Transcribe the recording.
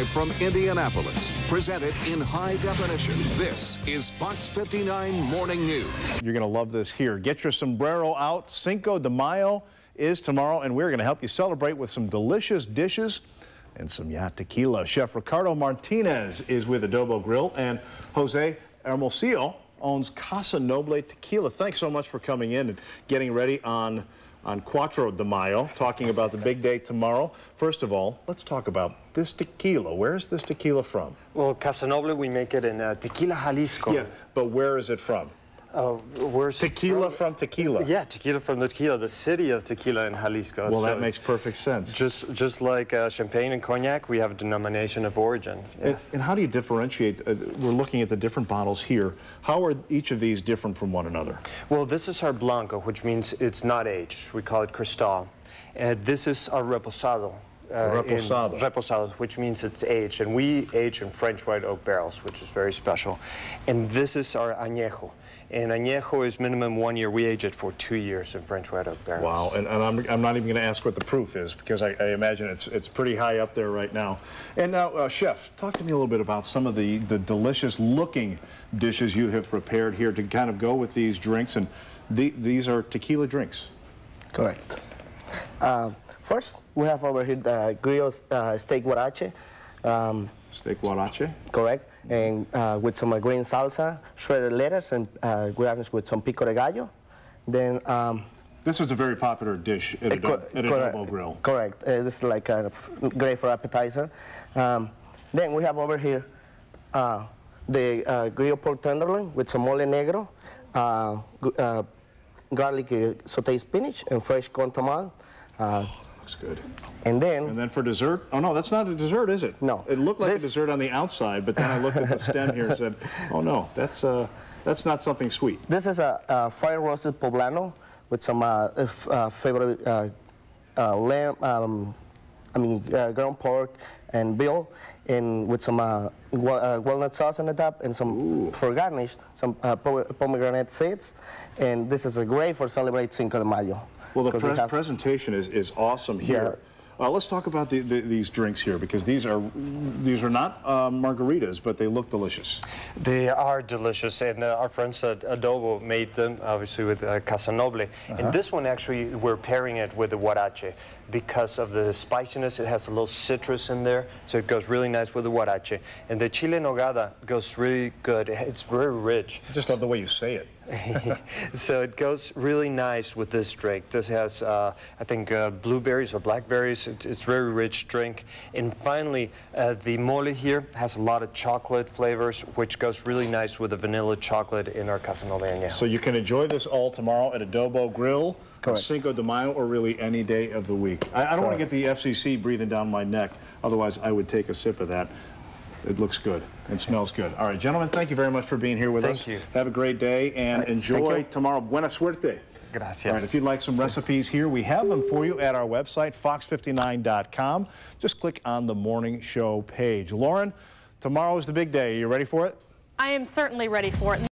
Live from Indianapolis, presented in high definition, this is Fox 59 Morning News. You're going to love this here. Get your sombrero out. Cinco de Mayo is tomorrow, and we're going to help you celebrate with some delicious dishes and some tequila. Chef Ricardo Martinez is with Adobo Grill, and Jose Hermosillo owns Casa Noble Tequila. Thanks so much for coming in and getting ready on Cuatro de Mayo, talking about the big day tomorrow. First of all, let's talk about this tequila. Where is this tequila from? Well, Casa Noble, we make it in Tequila, Jalisco. Yeah, but where is it from? Where's tequila from Tequila? Yeah, tequila from the Tequila, the city of Tequila in Jalisco. Well, that makes perfect sense. Just like champagne and cognac, we have a denomination of origin. Yes. And how do you differentiate? We're looking at the different bottles here. How are each of these different from one another? Well, this is our Blanco, which means it's not aged. We call it Cristal. This is our Reposado. Reposado, which means it's aged. And we age in French white oak barrels, which is very special. And this is our Añejo. And Añejo is minimum 1 year. We age it for 2 years in French white oak barrels. Wow, and I'm not even going to ask what the proof is, because I imagine it's pretty high up there right now. And now, Chef, talk to me a little bit about some of the delicious looking dishes you have prepared here to kind of go with these drinks. And these are tequila drinks. Correct. First, we have over here the grilled steak huarache. Steak huarache? Correct. And with some green salsa, shredded lettuce, and garnished with some pico de gallo. Then this is a very popular dish at Adobo Grill. Correct. This is like great for appetizer. Then we have over here the grilled pork tenderloin with some mole negro, garlic sauteed spinach, and fresh corn tamal. Looks good. And then for dessert, oh no, that's not a dessert, is it? No. It looked like a dessert on the outside, but then I looked at the stem here and said, oh no, that's not something sweet. This is a fire roasted poblano with some favorite lamb, ground pork and veal, and with some walnut sauce on the top, and some, for garnish, some pomegranate seeds. And this is great for celebrate Cinco de Mayo. Well, the presentation is awesome here. Yeah. Let's talk about these drinks here, because these are not margaritas, but they look delicious. They are delicious, and our friends at Adobo made them, obviously, with Casa Noble. And this one, actually, we're pairing it with the huarache because of the spiciness. It has a little citrus in there, so it goes really nice with the huarache. And the chile en nogada goes really good. It's very rich. I just love the way you say it. So it goes really nice with this drink. This has, I think, blueberries or blackberries. It's very rich drink. And finally, the mole here has a lot of chocolate flavors, which goes really nice with the vanilla chocolate in our Casa Noble Añejo. So you can enjoy this all tomorrow at Adobo Grill, Correct. Cinco de Mayo, or really any day of the week. I don't want to get the FCC breathing down my neck. Otherwise, I would take a sip of that. It looks good and smells good. All right, gentlemen, thank you very much for being here with us. Thank you. Have a great day and enjoy tomorrow. Buena suerte. Gracias. All right, if you'd like some recipes here, we have them for you at our website, fox59.com. Just click on the morning show page. Lauren, tomorrow is the big day. Are you ready for it? I am certainly ready for it.